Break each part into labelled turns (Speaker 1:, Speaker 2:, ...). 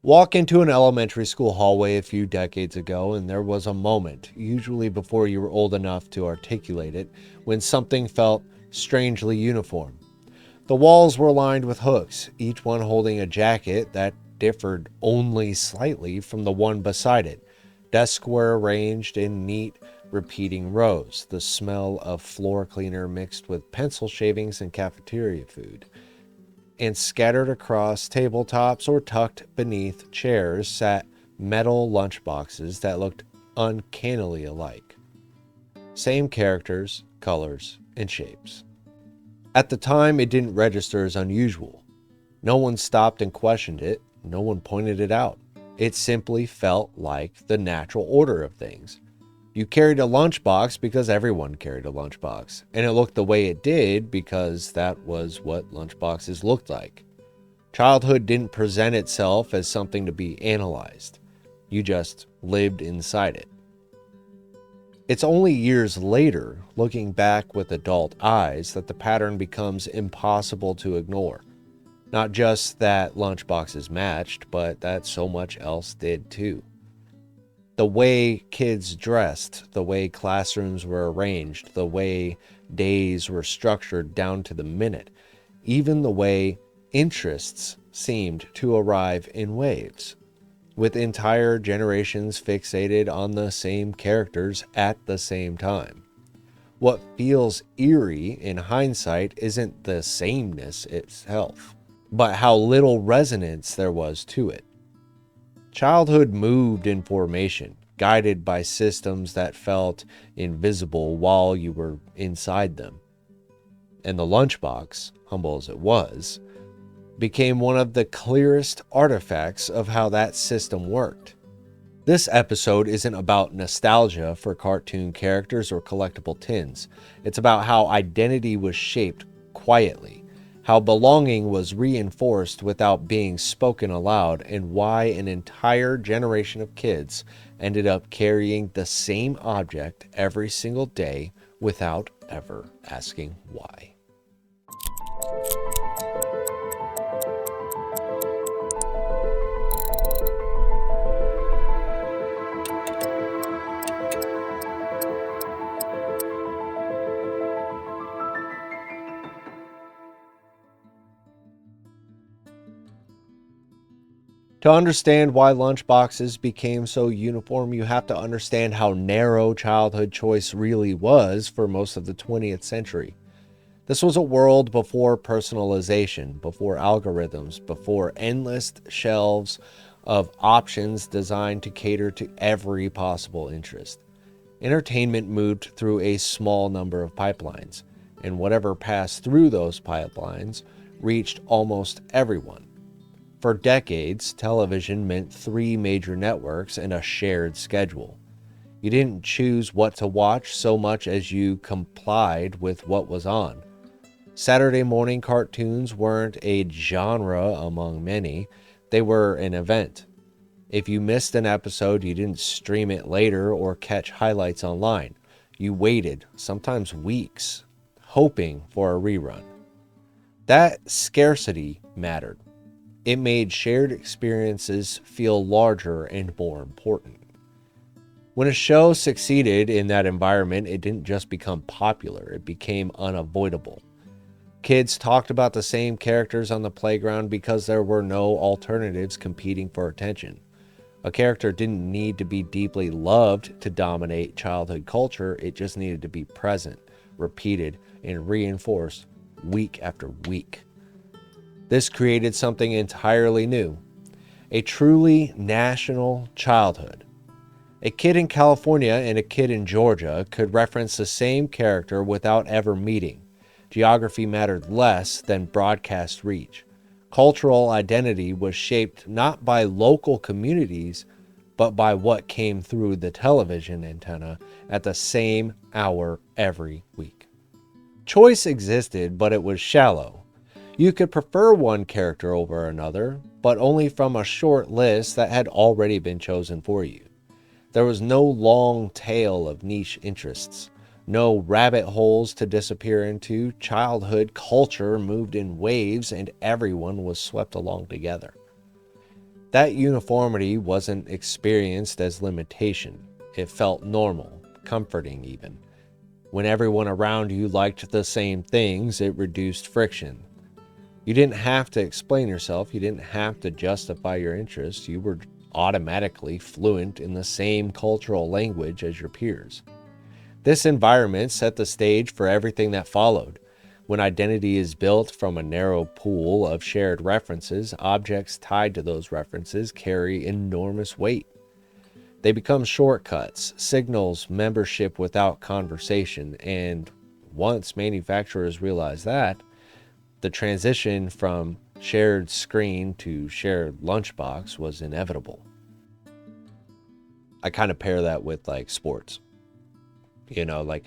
Speaker 1: Walk into an elementary school hallway a few decades ago, and there was a moment, usually before you were old enough to articulate it, when something felt strangely uniform. The walls were lined with hooks, each one holding a jacket that differed only slightly from the one beside it. Desks were arranged in neat, repeating rows, the smell of floor cleaner mixed with pencil shavings and cafeteria food. And scattered across tabletops or tucked beneath chairs sat metal lunchboxes that looked uncannily alike. Same characters, colors, and shapes. At the time, it didn't register as unusual. No one stopped and questioned it. No one pointed it out. It simply felt like the natural order of things. You carried a lunchbox because everyone carried a lunchbox, and it looked the way it did because that was what lunchboxes looked like. Childhood didn't present itself as something to be analyzed. You just lived inside it. It's only years later, looking back with adult eyes, that the pattern becomes impossible to ignore. Not just that lunchboxes matched, but that so much else did too. The way kids dressed, the way classrooms were arranged, the way days were structured down to the minute, even the way interests seemed to arrive in waves, with entire generations fixated on the same characters at the same time. What feels eerie in hindsight isn't the sameness itself, but how little resonance there was to it. Childhood moved in formation, guided by systems that felt invisible while you were inside them. And the lunchbox, humble as it was, became one of the clearest artifacts of how that system worked. This episode isn't about nostalgia for cartoon characters or collectible tins. It's about how identity was shaped quietly, how belonging was reinforced without being spoken aloud, and why an entire generation of kids ended up carrying the same object every single day without ever asking why. To understand why lunchboxes became so uniform, you have to understand how narrow childhood choice really was for most of the 20th century. This was a world before personalization, before algorithms, before endless shelves of options designed to cater to every possible interest. Entertainment moved through a small number of pipelines, and whatever passed through those pipelines reached almost everyone. For decades, television meant 3 major networks and a shared schedule. You didn't choose what to watch so much as you complied with what was on. Saturday morning cartoons weren't a genre among many, they were an event. If you missed an episode, you didn't stream it later or catch highlights online. You waited, sometimes weeks, hoping for a rerun. That scarcity mattered. It made shared experiences feel larger and more important. When a show succeeded in that environment, it didn't just become popular, it became unavoidable. Kids talked about the same characters on the playground because there were no alternatives competing for attention. A character didn't need to be deeply loved to dominate childhood culture, it just needed to be present, repeated, and reinforced week after week. This created something entirely new, a truly national childhood. A kid in California and a kid in Georgia could reference the same character without ever meeting. Geography mattered less than broadcast reach. Cultural identity was shaped not by local communities, but by what came through the television antenna at the same hour every week. Choice existed, but it was shallow. You could prefer one character over another, but only from a short list that had already been chosen for you. There was no long tail of niche interests, no rabbit holes to disappear into. Childhood culture moved in waves and everyone was swept along together. That uniformity wasn't experienced as limitation. It felt normal, comforting even. When everyone around you liked the same things, it reduced friction. You didn't have to explain yourself. You didn't have to justify your interests. You were automatically fluent in the same cultural language as your peers. This environment set the stage for everything that followed. When identity is built from a narrow pool of shared references, objects tied to those references carry enormous weight. They become shortcuts, signals membership without conversation, and once manufacturers realize that, the transition from shared screen to shared lunchbox was inevitable. I kind of pair that with like sports. Like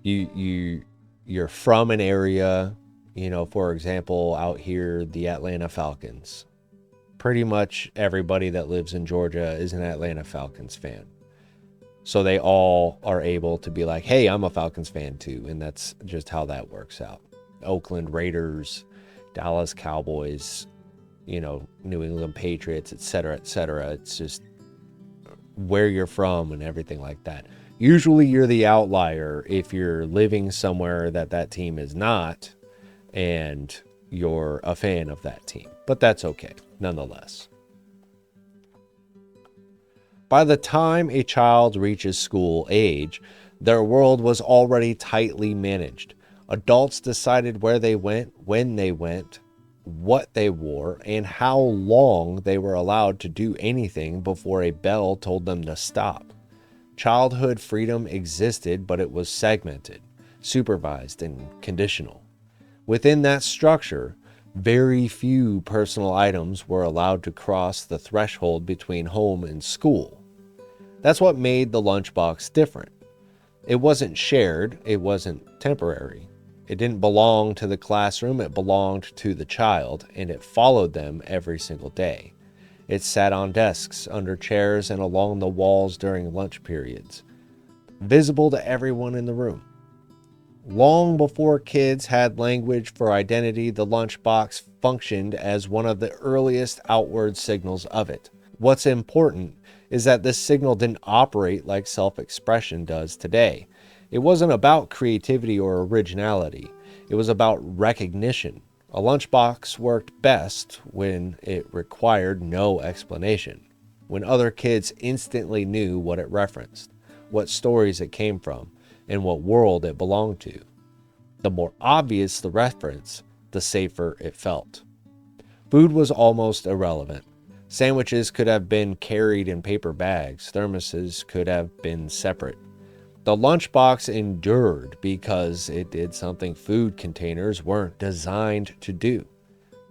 Speaker 1: you're from an area, for example, out here, the Atlanta Falcons. Pretty much everybody that lives in Georgia is an Atlanta Falcons fan. So they all are able to be like, hey, I'm a Falcons fan too. And that's just how that works out. Oakland Raiders, Dallas Cowboys, New England Patriots, et cetera, et cetera. It's just where you're from and everything like that. Usually you're the outlier if you're living somewhere that team is not and you're a fan of that team. But that's okay, nonetheless. By the time a child reaches school age, their world was already tightly managed. Adults decided where they went, when they went, what they wore, and how long they were allowed to do anything before a bell told them to stop. Childhood freedom existed, but it was segmented, supervised, and conditional. Within that structure, very few personal items were allowed to cross the threshold between home and school. That's what made the lunchbox different. It wasn't shared, it wasn't temporary. It didn't belong to the classroom, it belonged to the child, and it followed them every single day. It sat on desks, under chairs, and along the walls during lunch periods, visible to everyone in the room. Long before kids had language for identity, the lunchbox functioned as one of the earliest outward signals of it. What's important is that this signal didn't operate like self-expression does today. It wasn't about creativity or originality. It was about recognition. A lunchbox worked best when it required no explanation, when other kids instantly knew what it referenced, what stories it came from, and what world it belonged to. The more obvious the reference, the safer it felt. Food was almost irrelevant. Sandwiches could have been carried in paper bags. Thermoses could have been separate. The lunchbox endured because it did something food containers weren't designed to do.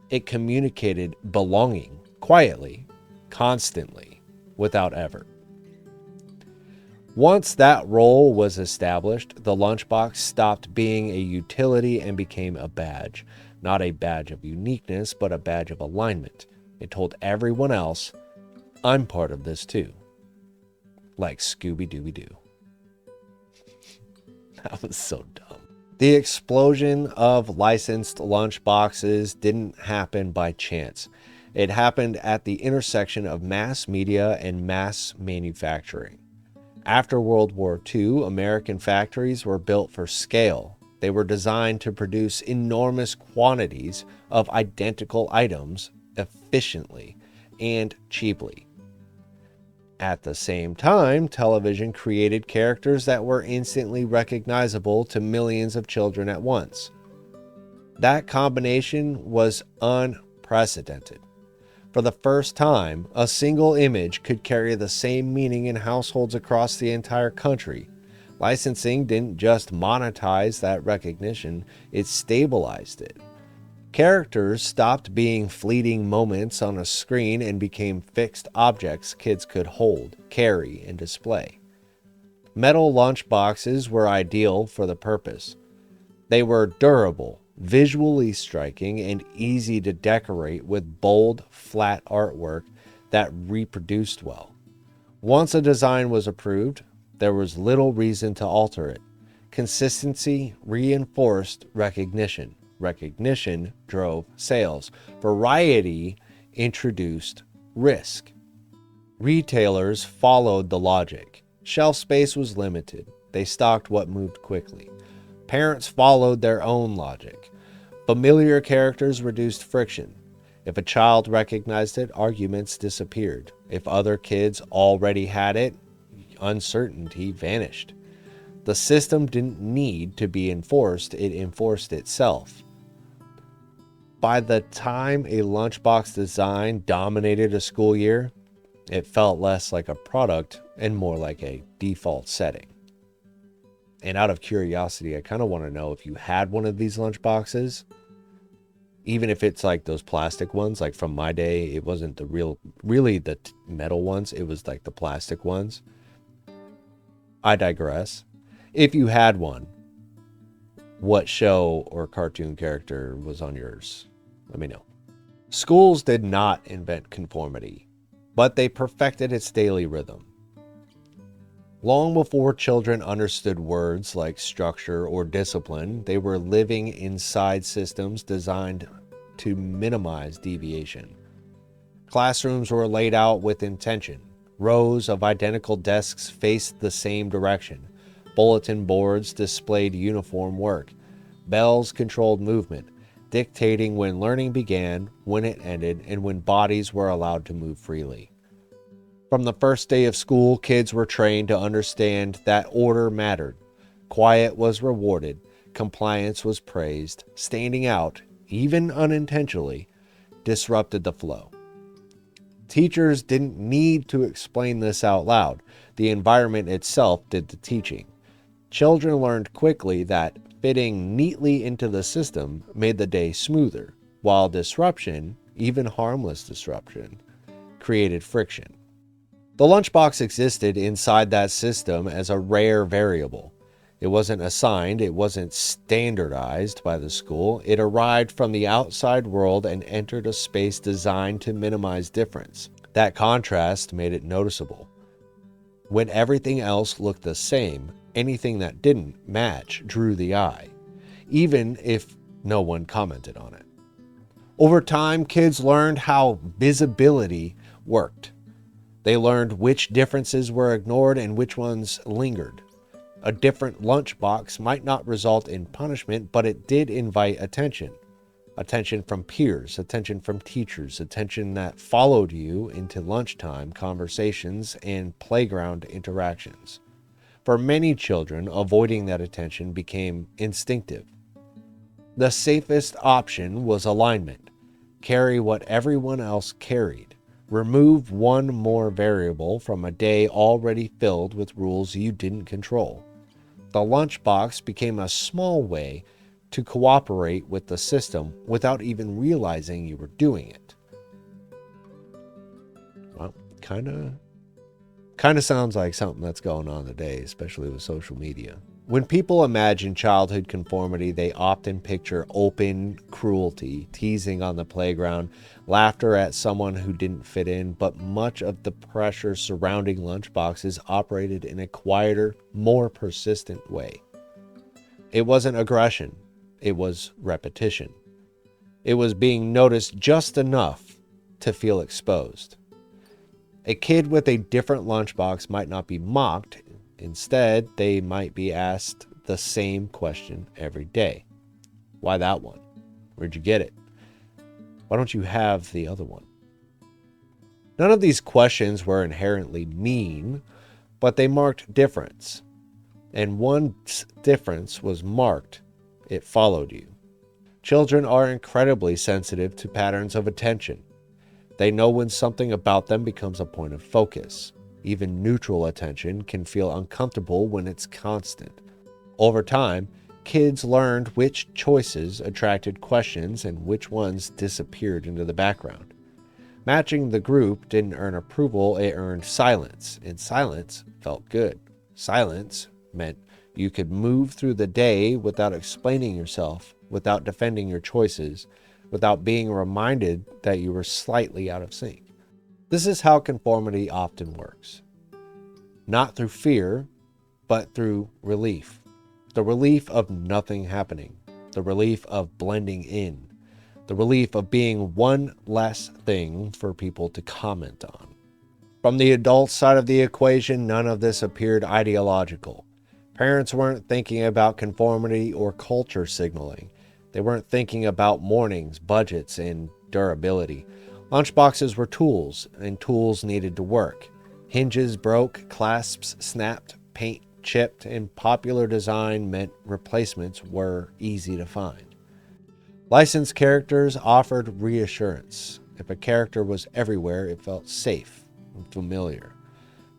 Speaker 1: It communicated belonging quietly, constantly, without effort. Once that role was established, the lunchbox stopped being a utility and became a badge. Not a badge of uniqueness, but a badge of alignment. It told everyone else, I'm part of this too. Like Scooby-Dooby-Doo. That was so dumb. The explosion of licensed lunchboxes didn't happen by chance. It happened at the intersection of mass media and mass manufacturing. After World War II, American factories were built for scale. They were designed to produce enormous quantities of identical items efficiently and cheaply. At the same time, television created characters that were instantly recognizable to millions of children at once. That combination was unprecedented. For the first time, a single image could carry the same meaning in households across the entire country. Licensing didn't just monetize that recognition, it stabilized it. Characters stopped being fleeting moments on a screen and became fixed objects kids could hold, carry, and display. Metal lunchboxes were ideal for the purpose. They were durable, visually striking, and easy to decorate with bold, flat artwork that reproduced well. Once a design was approved, there was little reason to alter it. Consistency reinforced recognition. Recognition drove sales. Variety introduced Risk. Retailers followed the logic. Shelf space was limited. They stocked what moved quickly. Parents followed their own logic. Familiar characters reduced friction. If a child recognized it, arguments disappeared. If other kids already had it, uncertainty vanished. The system didn't need to be enforced, it enforced itself. By the time a lunchbox design dominated a school year, it felt less like a product and more like a default setting. And out of curiosity, I kind of want to know if you had one of these lunchboxes, even if it's like those plastic ones. Like from my day, it wasn't the really the metal ones. It was like the plastic ones. I digress. If you had one, what show or cartoon character was on yours? Let me know. Schools did not invent conformity, but they perfected its daily rhythm. Long before children understood words like structure or discipline, they were living inside systems designed to minimize deviation. Classrooms were laid out with intention. Rows of identical desks faced the same direction. Bulletin boards displayed uniform work. Bells controlled movement, dictating when learning began, when it ended, and when bodies were allowed to move freely. From the first day of school, kids were trained to understand that order mattered. Quiet was rewarded. Compliance was praised. Standing out, even unintentionally, disrupted the flow. Teachers didn't need to explain this out loud. The environment itself did the teaching. Children learned quickly that fitting neatly into the system made the day smoother, while disruption, even harmless disruption, created friction. The lunchbox existed inside that system as a rare variable. It wasn't assigned, it wasn't standardized by the school. It arrived from the outside world and entered a space designed to minimize difference. That contrast made it noticeable. When everything else looked the same, anything that didn't match drew the eye, even if no one commented on it. Over time, kids learned how visibility worked. They learned which differences were ignored and which ones lingered. A different lunchbox might not result in punishment, but it did invite attention. Attention from peers, attention from teachers, attention that followed you into lunchtime conversations and playground interactions. For many children, avoiding that attention became instinctive. The safest option was alignment. Carry what everyone else carried. Remove one more variable from a day already filled with rules you didn't control. The lunchbox became a small way to cooperate with the system without even realizing you were doing it. Well, kind of sounds like something that's going on today, especially with social media. When people imagine childhood conformity, they often picture open cruelty, teasing on the playground, laughter at someone who didn't fit in, but much of the pressure surrounding lunchboxes operated in a quieter, more persistent way. It wasn't aggression, it was repetition. It was being noticed just enough to feel exposed. A kid with a different lunchbox might not be mocked. Instead, they might be asked the same question every day. Why that one? Where'd you get it? Why don't you have the other one? None of these questions were inherently mean, but they marked difference. And once difference was marked, it followed you. Children are incredibly sensitive to patterns of attention. They know when something about them becomes a point of focus. Even neutral attention can feel uncomfortable when it's constant. Over time, kids learned which choices attracted questions and which ones disappeared into the background. Matching the group didn't earn approval, it earned silence, and silence felt good. Silence meant you could move through the day without explaining yourself, without defending your choices, without being reminded that you were slightly out of sync. This is how conformity often works. Not through fear, but through relief. The relief of nothing happening. The relief of blending in. the relief of being one less thing for people to comment on. From the adult side of the equation, none of this appeared ideological. Parents weren't thinking about conformity or culture signaling. They weren't thinking about mornings, budgets, and durability. Lunchboxes were tools, and tools needed to work. Hinges broke, clasps snapped, paint chipped, and popular design meant replacements were easy to find. Licensed characters offered reassurance. If a character was everywhere, it felt safe and familiar,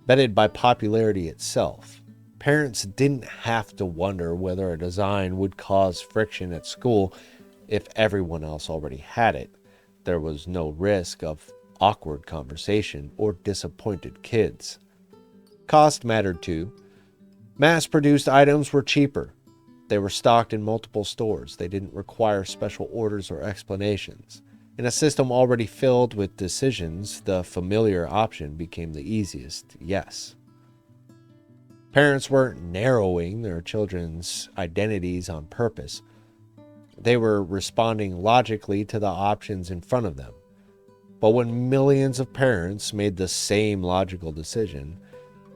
Speaker 1: vetted by popularity itself. Parents didn't have to wonder whether a design would cause friction at school if everyone else already had it. There was no risk of awkward conversation or disappointed kids. Cost mattered too. Mass-produced items were cheaper. They were stocked in multiple stores. They didn't require special orders or explanations. In a system already filled with decisions, the familiar option became the easiest yes. Parents weren't narrowing their children's identities on purpose. They were responding logically to the options in front of them. But when millions of parents made the same logical decision,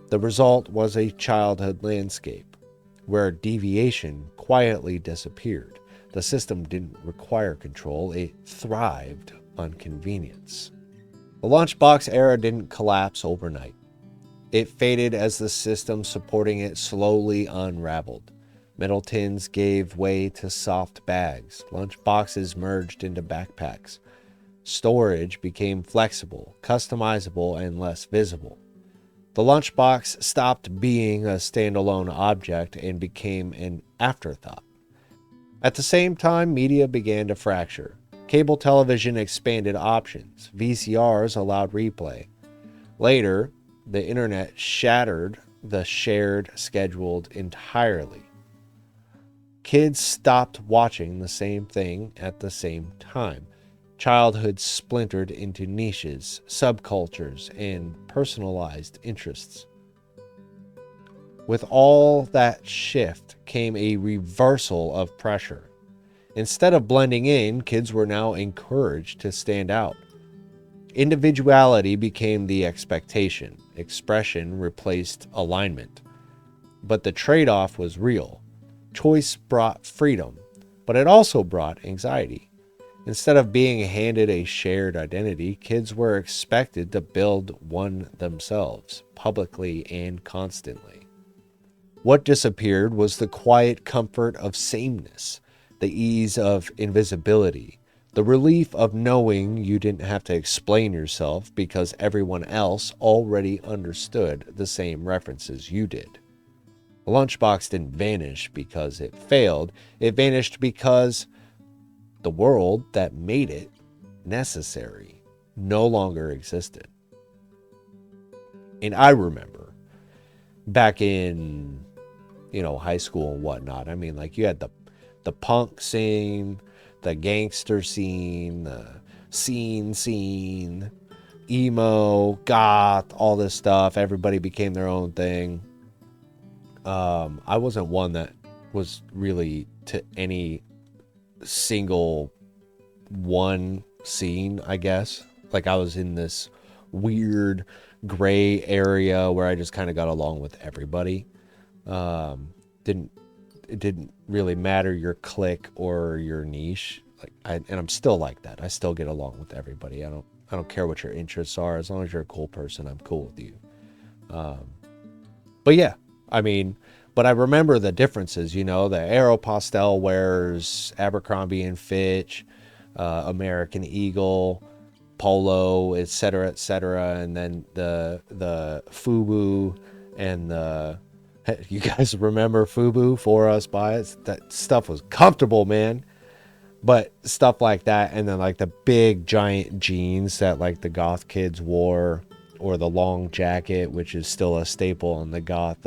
Speaker 1: the result was a childhood landscape where deviation quietly disappeared. The system didn't require control, it thrived on convenience. The lunchbox era didn't collapse overnight. It faded as the system supporting it slowly unraveled. Metal tins gave way to soft bags. Lunchboxes merged into backpacks. Storage became flexible, customizable, and less visible. The lunchbox stopped being a standalone object and became an afterthought. At the same time, media began to fracture. Cable television expanded options. VCRs allowed replay. Later, the internet shattered the shared schedule entirely. Kids stopped watching the same thing at the same time. Childhood splintered into niches, subcultures, and personalized interests. With all that shift came a reversal of pressure. Instead of blending in, kids were now encouraged to stand out. Individuality became the expectation. Expression replaced alignment. But the trade-off was real. Choice brought freedom, but it also brought anxiety. Instead of being handed a shared identity, kids were expected to build one themselves, publicly and constantly. What disappeared was the quiet comfort of sameness, the ease of invisibility, the relief of knowing you didn't have to explain yourself because everyone else already understood the same references you did. The lunchbox didn't vanish because it failed. It vanished because the world that made it necessary no longer existed. And I remember back in, high school and whatnot. I mean, like you had the punk scene, the gangster scene, the scene, emo, goth, all this stuff. Everybody became their own thing. I wasn't one that was really to any single one scene, I guess. Like I was in this weird gray area where I just kind of got along with everybody. It didn't really matter your clique or your niche. And I'm still like that. I still get along with everybody. I don't care what your interests are. As long as you're a cool person, I'm cool with you. But yeah, but I remember the differences, the Aeropostale wears, Abercrombie and Fitch, American Eagle, Polo, etc., and then the FUBU and you guys remember FUBU, For Us, By Us? That stuff was comfortable, man. But stuff like that, and then like the big giant jeans that like the goth kids wore, or the long jacket, which is still a staple in the goth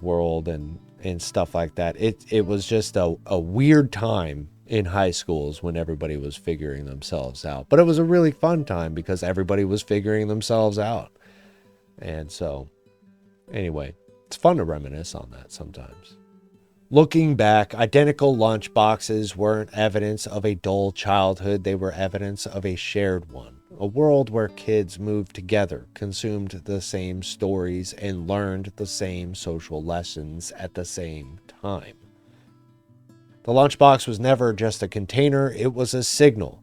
Speaker 1: world, and stuff like that. It was just a weird time in high schools when everybody was figuring themselves out. But it was a really fun time because everybody was figuring themselves out. And so, anyway, it's fun to reminisce on that sometimes. Looking back, identical lunchboxes weren't evidence of a dull childhood, they were evidence of a shared one. A world where kids moved together, consumed the same stories, and learned the same social lessons at the same time. The lunchbox was never just a container, it was a signal,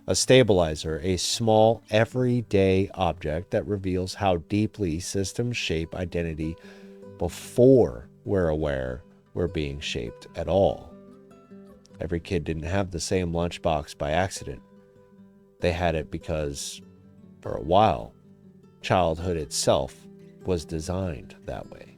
Speaker 1: a stabilizer, a small, everyday object that reveals how deeply systems shape identity before we're aware we're being shaped at all. Every kid didn't have the same lunchbox by accident. They had it because, for a while, childhood itself was designed that way.